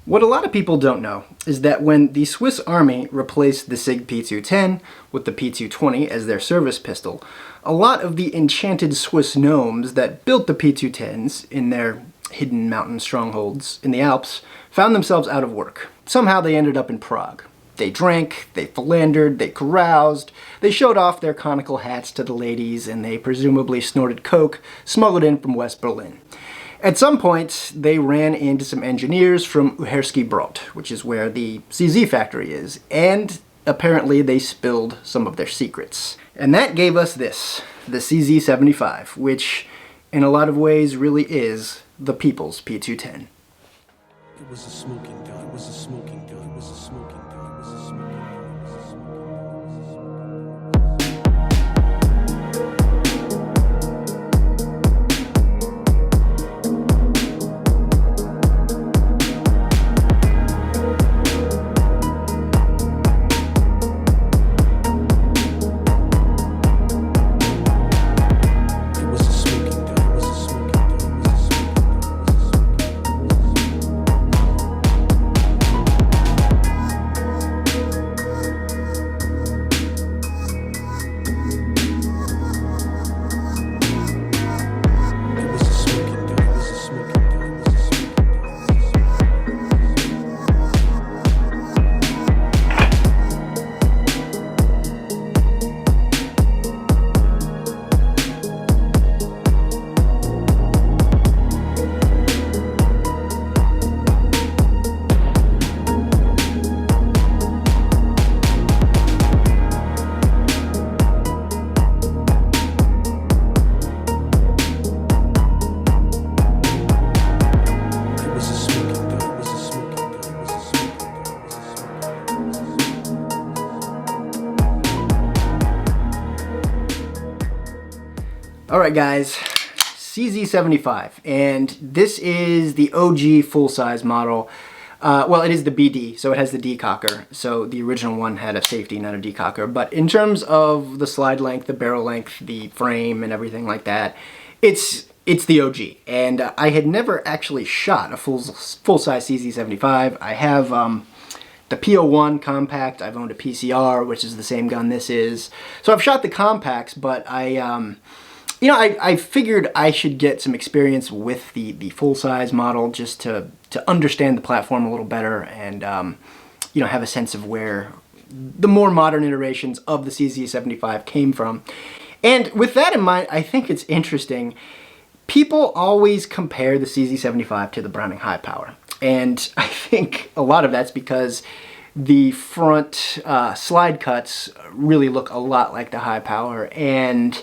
What a lot of people don't know is that when the Swiss Army replaced the Sig P210 with the P220 as their service pistol, a lot of the enchanted Swiss gnomes that built the P210s in their hidden mountain strongholds in the Alps found themselves out of work. Somehow they ended up in Prague. They drank, they philandered, they caroused, they showed off their conical hats to the ladies, and they presumably snorted coke smuggled in from West Berlin. At some point, they ran into some engineers from Uherski Brod, which is where the CZ factory is, and apparently they spilled some of their secrets. And that gave us this, the CZ75, which in a lot of ways really is the people's P210. It was a smoking gun, it was a smoking gun, it was a smoking gun, it was a smoking gun. Alright guys, CZ75, and this is the OG full-size model. Well, it is the BD, so it has the decocker, so the original one had a safety, not a decocker. But in terms of the slide length, the barrel length, the frame, and everything like that, it's the OG. And I had never actually shot a full-size CZ75. I have the P210 compact. I've owned a PCR, which is the same gun this is. So I've shot the compacts, but I figured I should get some experience with the full-size model just to understand the platform a little better and, have a sense of where the more modern iterations of the CZ75 came from. And with that in mind, I think it's interesting. People always compare the CZ75 to the Browning High Power. And I think a lot of that's because the front slide cuts really look a lot like the High Power, and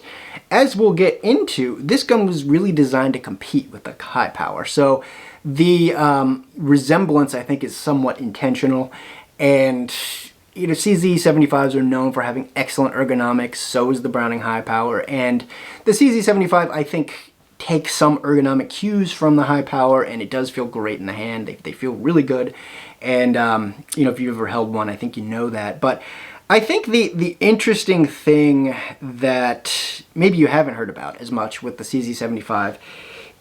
as we'll get into, this gun was really designed to compete with the High Power. So the resemblance, I think, is somewhat intentional, and CZ75s are known for having excellent ergonomics, so is the Browning High Power, and the CZ75, I think, takes some ergonomic cues from the High Power, and it does feel great in the hand. They feel really good, and if you've ever held one, I think you know that. But I think the interesting thing that maybe you haven't heard about as much with the CZ75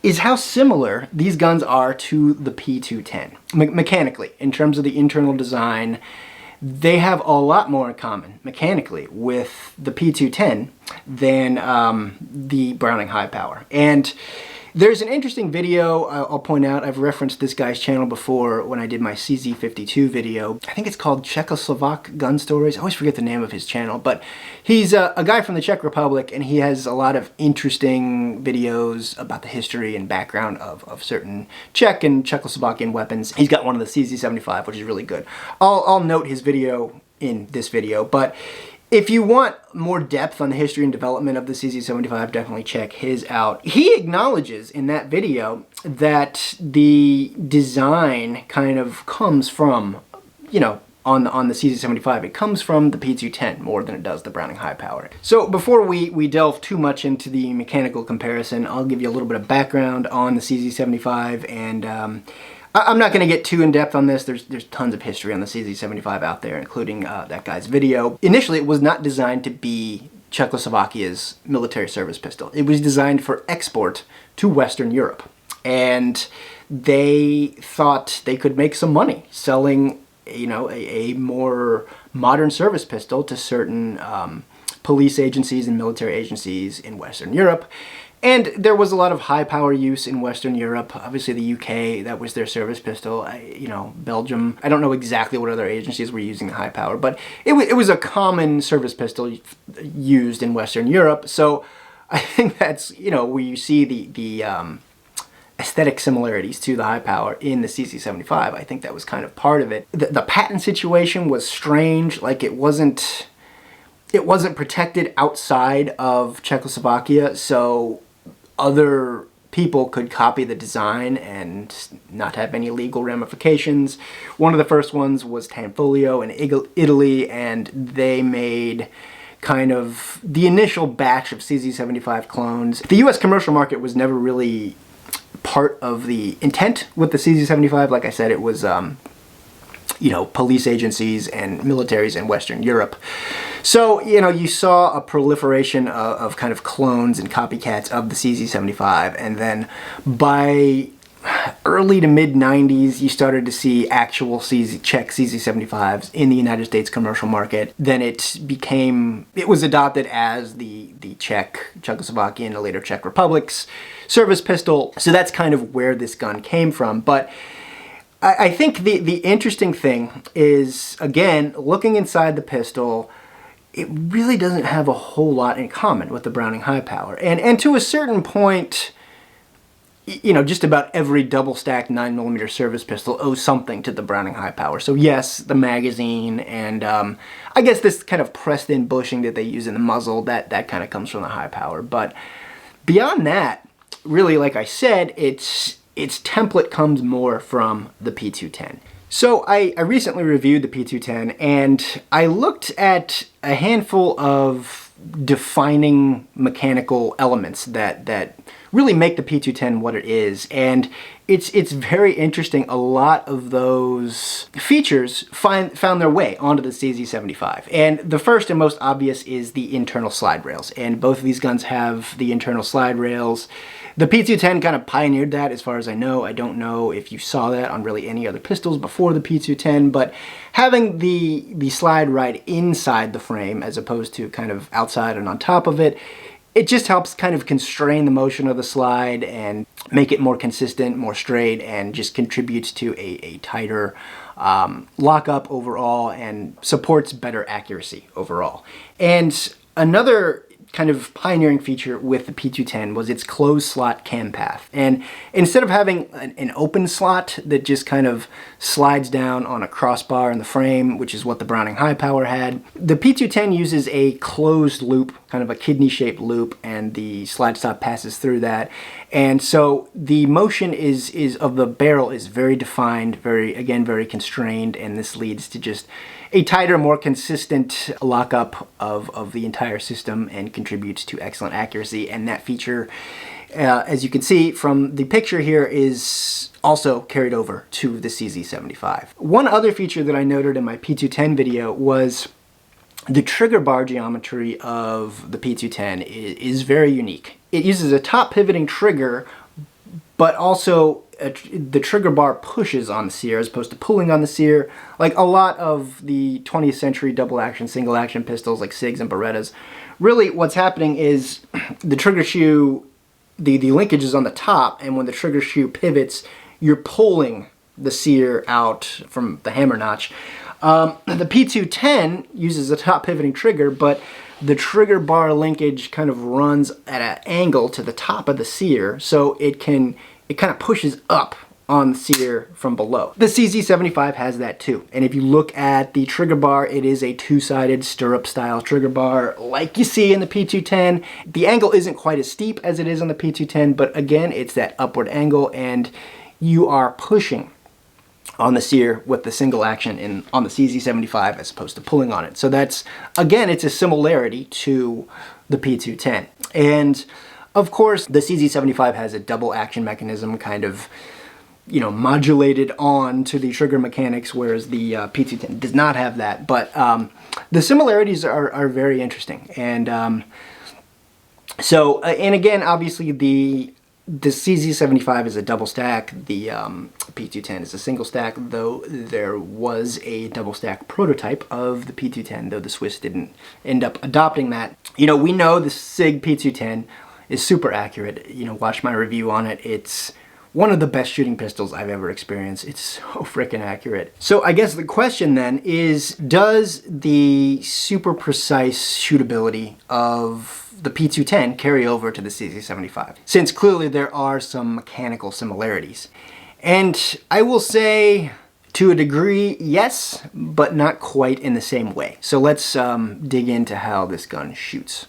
is how similar these guns are to the P210 mechanically. In terms of the internal design, they have a lot more in common mechanically with the P210 than the Browning High Power. And there's an interesting video I'll point out. I've referenced this guy's channel before when I did my CZ52 video. I think it's called Czechoslovak Gun Stories. I always forget the name of his channel, but he's a guy from the Czech Republic, and he has a lot of interesting videos about the history and background of certain Czech and Czechoslovakian weapons. He's got one of the CZ75, which is really good. I'll note his video in this video, but if you want more depth on the history and development of the CZ75, definitely check his out. He acknowledges in that video that the design kind of comes from, on the CZ75, it comes from the P210 more than it does the Browning High Power. So before we delve too much into the mechanical comparison, I'll give you a little bit of background on the CZ75, and I'm not going to get too in-depth on this. There's tons of history on the CZ75 out there, including that guy's video. Initially, it was not designed to be Czechoslovakia's military service pistol. It was designed for export to Western Europe. and they thought they could make some money selling, a more modern service pistol to certain police agencies and military agencies in Western Europe. And there was a lot of high power use in Western Europe. Obviously the UK, that was their service pistol. Belgium, I don't know exactly what other agencies were using the high power, but it was a common service pistol used in Western Europe. So I think that's, where you see the aesthetic similarities to the high power in the CZ75. I think that was kind of part of it. The patent situation was strange. Like it wasn't protected outside of Czechoslovakia, so other people could copy the design and not have any legal ramifications. One of the first ones was Tanfoglio in Italy, and they made kind of the initial batch of CZ75 clones. The US commercial market was never really part of the intent with the CZ75. Like I said, it was police agencies and militaries in Western Europe. So, you saw a proliferation of kind of clones and copycats of the CZ75, and then by early to mid 90s, you started to see actual Czech CZ75s in the United States commercial market. Then it was adopted as the Czechoslovakian and later Czech Republic's service pistol. So that's kind of where this gun came from. But I think the interesting thing is, again, looking inside the pistol, it really doesn't have a whole lot in common with the Browning high power. And to a certain point, just about every double-stacked 9mm service pistol owes something to the Browning high power. So yes, the magazine and I guess this kind of pressed-in bushing that they use in the muzzle, that kind of comes from the high power. But beyond that, really, like I said, its template comes more from the P210. So I recently reviewed the P210, and I looked at a handful of defining mechanical elements that really make the P210 what it is, and it's very interesting. A lot of those features found their way onto the CZ75, and the first and most obvious is the internal slide rails, and both of these guns have the internal slide rails. The P210 kind of pioneered that, as far as I know. I don't know if you saw that on really any other pistols before the P210, but having the slide right inside the frame as opposed to kind of outside and on top of it, it just helps kind of constrain the motion of the slide and make it more consistent, more straight, and just contributes to a tighter lockup overall and supports better accuracy overall. And another kind of pioneering feature with the P210 was its closed slot cam path. And instead of having an open slot that just kind of slides down on a crossbar in the frame, which is what the Browning high power had, the P210 uses a closed loop, kind of a kidney-shaped loop, and the slide stop passes through that. And so the motion of the barrel is very defined, very constrained, and this leads to just a tighter, more consistent lockup of the entire system and contributes to excellent accuracy. And that feature, as you can see from the picture here, is also carried over to the CZ75. One other feature that I noted in my P210 video was the trigger bar geometry of the P210 is very unique. It uses a top pivoting trigger, but also the trigger bar pushes on the sear as opposed to pulling on the sear. Like a lot of the 20th century double action, single action pistols like Sigs and Berettas, really what's happening is the trigger shoe, the linkage is on the top, and when the trigger shoe pivots, you're pulling the sear out from the hammer notch. The P210 uses a top pivoting trigger, but the trigger bar linkage kind of runs at an angle to the top of the sear, so it kind of pushes up on the sear from below. The CZ75 has that too. And if you look at the trigger bar, it is a two-sided stirrup style trigger bar like you see in the P210. The angle isn't quite as steep as it is on the P210, but again, it's that upward angle, and you are pushing on the sear with the single action on the CZ75 as opposed to pulling on it. So that's, again, it's a similarity to the P210. And of course, the CZ75 has a double action mechanism kind of, modulated on to the trigger mechanics, whereas the P210 does not have that. But the similarities are very interesting. And and again, obviously the the CZ75 is a double stack, the P210 is a single stack, though there was a double stack prototype of the P210, though the Swiss didn't end up adopting that. You know, we know the Sig P210 is super accurate. You know, watch my review on it. It's one of the best shooting pistols I've ever experienced. It's so freaking accurate. So I guess the question then is, does the super precise shootability of the P210 carry over to the CZ75? Since clearly there are some mechanical similarities. And I will say, to a degree, yes, but not quite in the same way. So let's dig into how this gun shoots.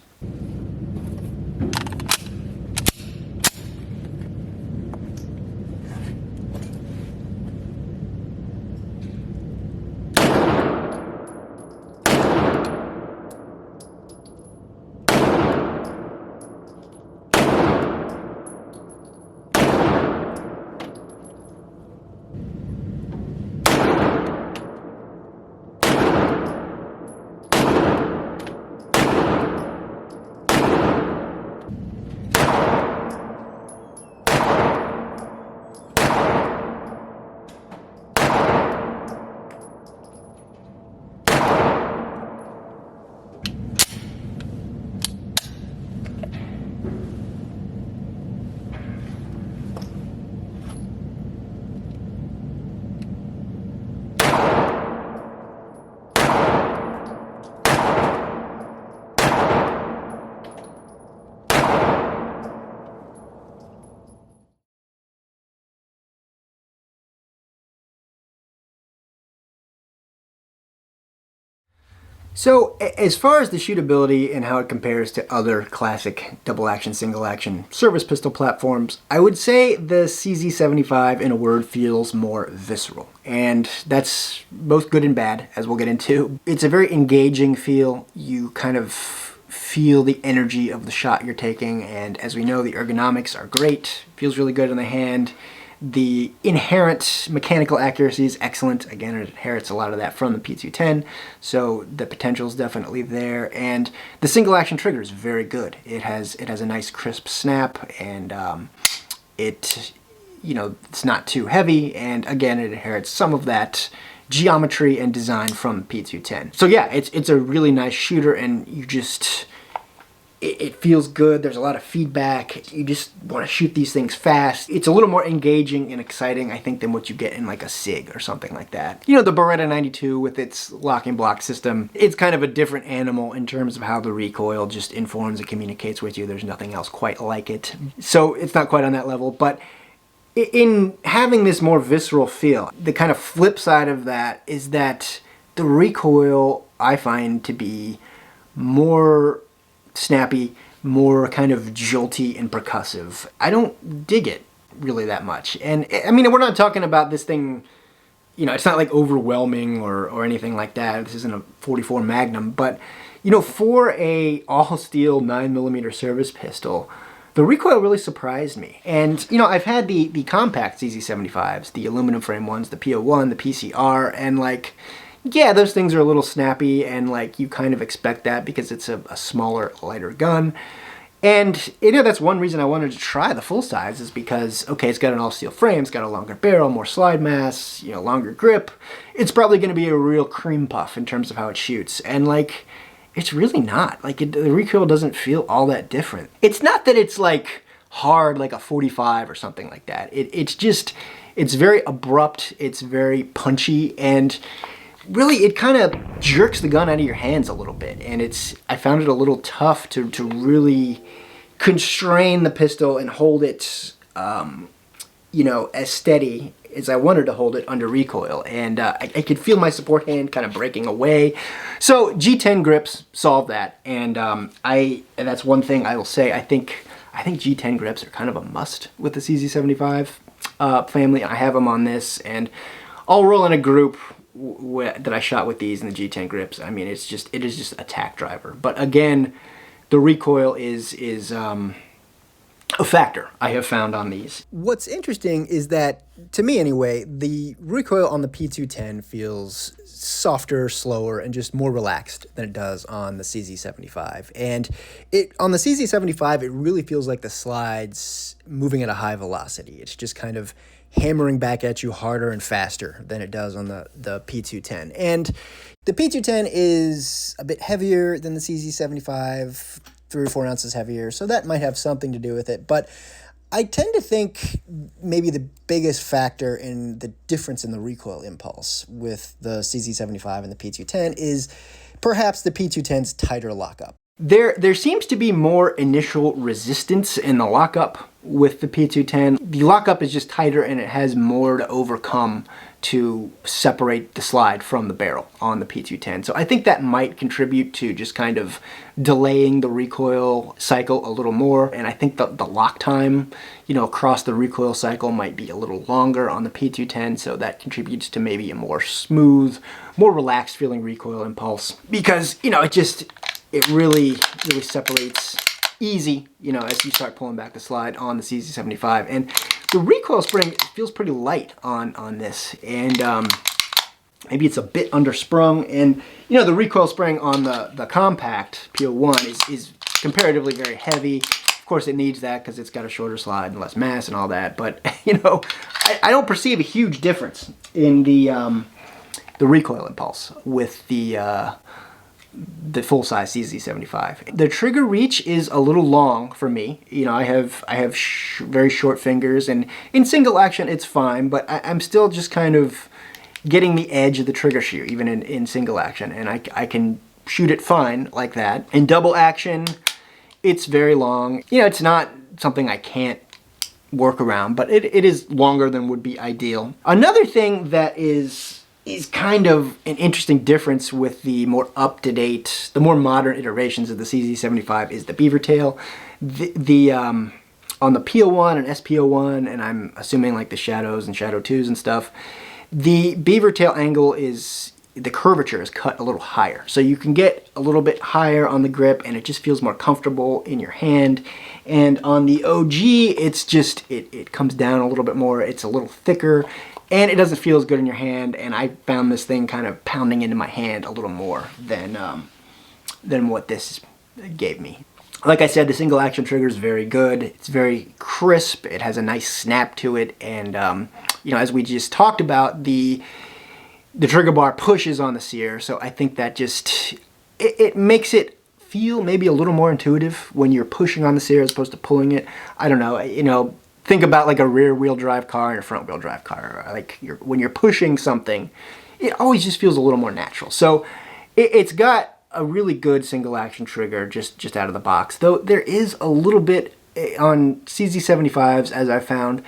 So as far as the shootability and how it compares to other classic double action, single action service pistol platforms, I would say the CZ75 in a word feels more visceral. And that's both good and bad, as we'll get into. It's a very engaging feel. You kind of feel the energy of the shot you're taking, and as we know, the ergonomics are great. Feels really good in the hand. The inherent mechanical accuracy is excellent. Again, it inherits a lot of that from the P210, so the potential is definitely there. And the single action trigger is very good. It has a nice crisp snap, and it's not too heavy. And again, it inherits some of that geometry and design from the P210. So yeah, it's a really nice shooter, and it feels good. There's a lot of feedback. You just want to shoot these things fast. It's a little more engaging and exciting, I think, than what you get in like a Sig or something like that. You know, the Beretta 92 with its locking block system, it's kind of a different animal in terms of how the recoil just informs and communicates with you. There's nothing else quite like it. So it's not quite on that level, but in having this more visceral feel, the kind of flip side of that is that the recoil I find to be more snappy, more kind of jolty and percussive. I don't dig it really that much. And I mean, we're not talking about this thing, you know, it's not like overwhelming or anything like that. This isn't a 44 Magnum, but you know, for a all steel 9mm service pistol, the recoil really surprised me. And you know, I've had the compact CZ75s, the aluminum frame ones, the P01, the PCR, and like, yeah, those things are a little snappy, and like you kind of expect that because it's a smaller, lighter gun. And you know, that's one reason I wanted to try the full size, is because, okay, it's got an all steel frame, it's got a longer barrel, more slide mass, you know, longer grip. It's probably going to be a real cream puff in terms of how it shoots. And like, it's really not. Like, the recoil doesn't feel all that different. It's not that it's like hard like a 45 or something like that. It's very abrupt, it's very punchy, and really, it kind of jerks the gun out of your hands a little bit, and I found it a little tough to really constrain the pistol and hold it, you know, as steady as I wanted to hold it under recoil. And I could feel my support hand kind of breaking away. So G10 grips solve that, and that's one thing I will say. I think G10 grips are kind of a must with the CZ75 family. I have them on this, and I'll roll in a group that I shot with these in the G10 grips. I mean, it is just a tack driver. But again, the recoil is a factor I have found on these. What's interesting is that, to me anyway, the recoil on the P210 feels softer, slower, and just more relaxed than it does on the CZ75. And on the CZ75, it really feels like the slide's moving at a high velocity. It's just kind of hammering back at you harder and faster than it does on the P210. And the P210 is a bit heavier than the CZ75, 3 or 4 ounces heavier, so that might have something to do with it. But I tend to think maybe the biggest factor in the difference in the recoil impulse with the CZ75 and the P210 is perhaps the P210's tighter lockup. There seems to be more initial resistance in the lockup with the P210. The lockup is just tighter and it has more to overcome to separate the slide from the barrel on the P210. So I think that might contribute to just kind of delaying the recoil cycle a little more. And I think the lock time, across the recoil cycle might be a little longer on the P210. So that contributes to maybe a more smooth, more relaxed feeling recoil impulse. Because, it really separates easy, as you start pulling back the slide on the CZ75. And the recoil spring feels pretty light on this. And maybe it's a bit undersprung. And, the recoil spring on the compact P210 is comparatively very heavy. Of course, it needs that because it's got a shorter slide and less mass and all that. But, I don't perceive a huge difference in the recoil impulse with the full-size CZ75. The trigger reach is a little long for me. I have very short fingers, and in single action it's fine, but I'm still just kind of getting the edge of the trigger shoe, even in single action, and I can shoot it fine like that. In double action, it's very long. It's not something I can't work around, but it is longer than would be ideal. Another thing that is kind of an interesting difference with the more up-to-date, the more modern iterations of the CZ75 is the beaver tail. On the P210 and SP210, and I'm assuming like the Shadows and Shadow 2s and stuff, the beaver tail angle the curvature is cut a little higher. So you can get a little bit higher on the grip and it just feels more comfortable in your hand. And on the OG, it's just, it comes down a little bit more. It's a little thicker. And it doesn't feel as good in your hand, and I found this thing kind of pounding into my hand a little more than what this gave me. Like I said, the single action trigger is very good. It's very crisp. It has a nice snap to it, and as we just talked about, the trigger bar pushes on the sear, so I think that just it makes it feel maybe a little more intuitive when you're pushing on the sear as opposed to pulling it. I don't know, think about like a rear-wheel drive car and a front-wheel drive car. Like when you're pushing something, it always just feels a little more natural. So it's got a really good single-action trigger just out of the box. Though there is a little bit on CZ75s, as I found,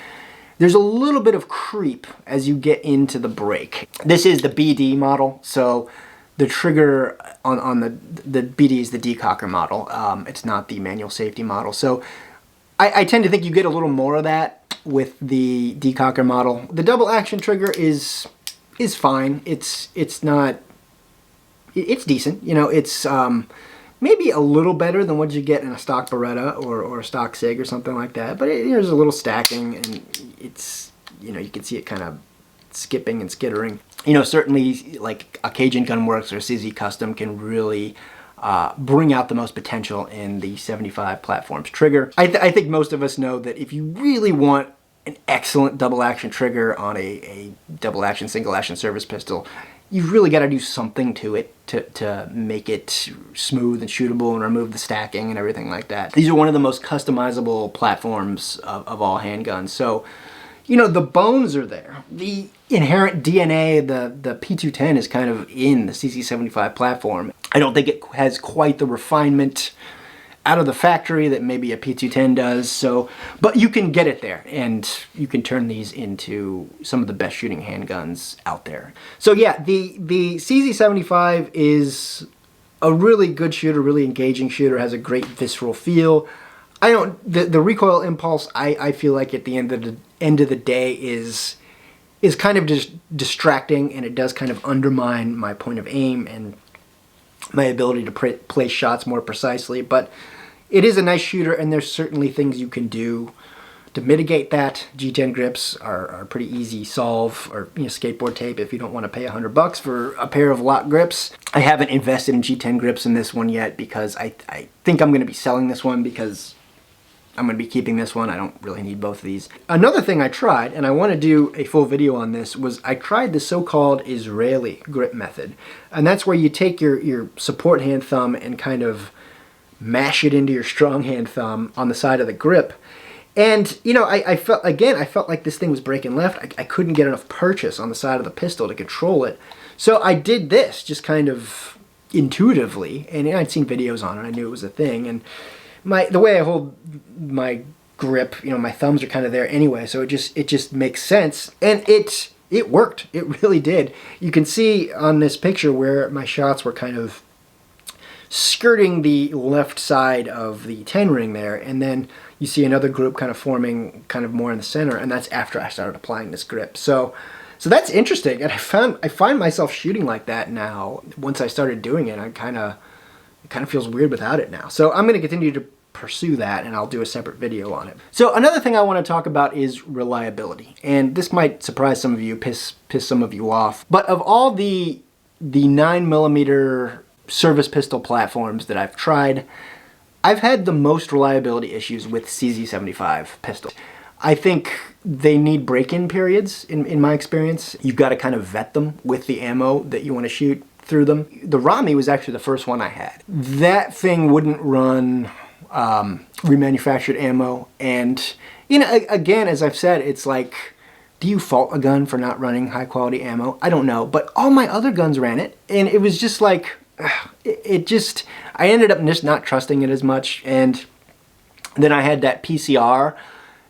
there's a little bit of creep as you get into the brake. This is the BD model, so the trigger on the BD is the decocker model. It's not the manual safety model. So I tend to think you get a little more of that with the decocker model. The double action trigger is fine. It's decent. It's maybe a little better than what you get in a stock Beretta or a stock Sig or something like that. But there's a little stacking, and it's you can see it kind of skipping and skittering. Certainly like a Cajun Gunworks or CZ Custom can really bring out the most potential in the 75 platform's trigger. I think most of us know that if you really want an excellent double action trigger on a double action, single action service pistol, you've really got to do something to it to make it smooth and shootable and remove the stacking and everything like that. These are one of the most customizable platforms of all handguns. So, the bones are there. The inherent DNA, the P210 is kind of in the CZ75 platform. I don't think it has quite the refinement out of the factory that maybe a P210 does. So, but you can get it there, and you can turn these into some of the best shooting handguns out there. So yeah, the CZ75 is a really good shooter, really engaging shooter, has a great visceral feel. The recoil impulse, I feel like at the end of the day is kind of just distracting, and it does kind of undermine my point of aim and my ability to place shots more precisely. But it is a nice shooter, and there's certainly things you can do to mitigate that. G10 grips are a pretty easy solve, or skateboard tape if you don't want to pay $100 for a pair of lock grips. I haven't invested in G10 grips in this one yet because I think I'm going to be selling this one because I'm going to be keeping this one. I don't really need both of these. Another thing I tried, and I want to do a full video on this, was I tried the so-called Israeli grip method. And that's where you take your support hand thumb and kind of mash it into your strong hand thumb on the side of the grip. And, I felt like this thing was breaking left. I couldn't get enough purchase on the side of the pistol to control it. So I did this just kind of intuitively, and I'd seen videos on it. I knew it was a thing. And the way I hold my grip, my thumbs are kind of there anyway, so it just makes sense. And it worked. It really did. You can see on this picture where my shots were kind of skirting the left side of the 10 ring there, and then you see another group kind of forming kind of more in the center, and that's after I started applying this grip. So that's interesting, and I find myself shooting like that now. Once I started doing it, it kind of feels weird without it now. So I'm going to continue to pursue that, and I'll do a separate video on it. So another thing I want to talk about is reliability, and this might surprise some of you, piss some of you off, but of all the 9mm service pistol platforms that I've tried, I've had the most reliability issues with CZ75 pistols. I think they need break-in periods, in my experience. You've got to kind of vet them with the ammo that you want to shoot through them. The Rami was actually the first one I had. That thing wouldn't run remanufactured ammo, and again, as I've said, it's like, do you fault a gun for not running high-quality ammo? I don't know, but all my other guns ran it, and it was just like, I ended up just not trusting it as much. And then I had that PCR.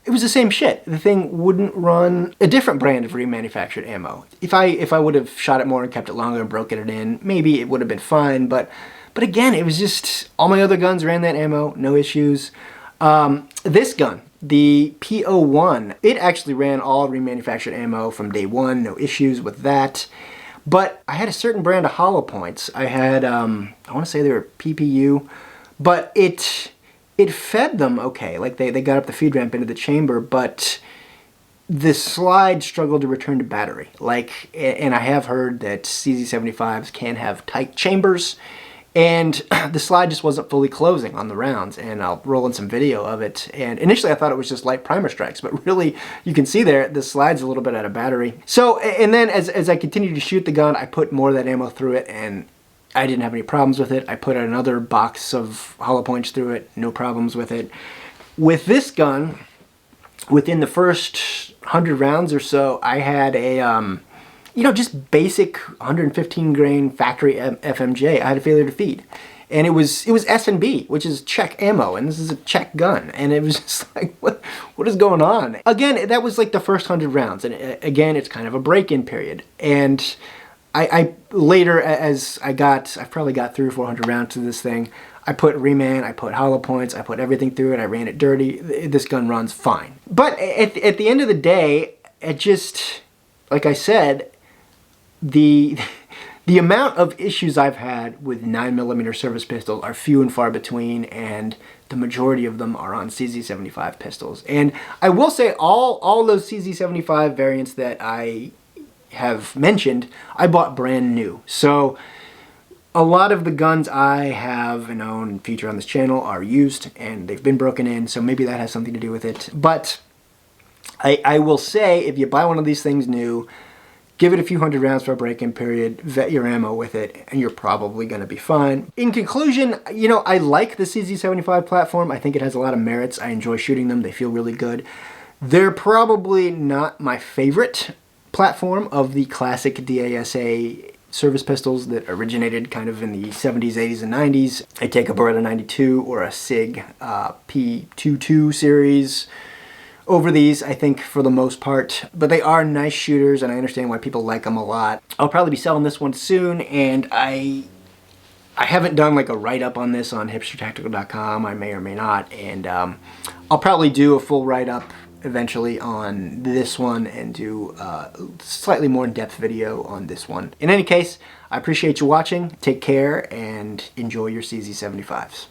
It was the same shit. The thing wouldn't run a different brand of remanufactured ammo. If I would have shot it more and kept it longer and broken it in, maybe it would have been fine. But again, it was just, all my other guns ran that ammo, no issues. This gun, the P210, it actually ran all remanufactured ammo from day one, no issues with that. But I had a certain brand of hollow points. I had, I want to say they were PPU, but it fed them okay. Like they got up the feed ramp into the chamber, but the slide struggled to return to battery. And I have heard that CZ75s can have tight chambers, and the slide just wasn't fully closing on the rounds, and I'll roll in some video of it. And initially I thought it was just light primer strikes, but really you can see there the slide's a little bit out of battery. So, and then as I continued to shoot the gun, I put more of that ammo through it, and I didn't have any problems with it. I put another box of hollow points through it, no problems with it. With this gun, within the first 100 rounds or so, I had a just basic 115 grain factory FMJ. I had a failure to feed, and it was S&B, which is Czech ammo, and this is a Czech gun, and it was just like, what is going on? Again, that was like the first 100 rounds, and again, it's kind of a break-in period. And I later, as I probably got 300 or 400 rounds to this thing, I put reman, I put hollow points, I put everything through it, I ran it dirty. This gun runs fine. But at the end of the day, it just, like I said, the amount of issues I've had with 9mm service pistols are few and far between, and the majority of them are on CZ75 pistols. And I will say all those CZ75 variants that I have mentioned, I bought brand new. So a lot of the guns I have and own and feature on this channel are used, and they've been broken in, so maybe that has something to do with it. But I will say, if you buy one of these things new, give it a few hundred rounds for a break-in period, vet your ammo with it, and you're probably going to be fine. In conclusion, I like the CZ75 platform. I think it has a lot of merits. I enjoy shooting them. They feel really good. They're probably not my favorite platform of the classic DASA service pistols that originated kind of in the 70s, 80s, and 90s. I take a Beretta 92 or a Sig P210 series over these, I think, for the most part. But they are nice shooters, and I understand why people like them a lot. I'll probably be selling this one soon, and I haven't done like a write-up on this on hipstertactical.com. I may or may not, and I'll probably do a full write-up eventually on this one and do a slightly more in-depth video on this one. In any case, I appreciate you watching. Take care and enjoy your CZ75s.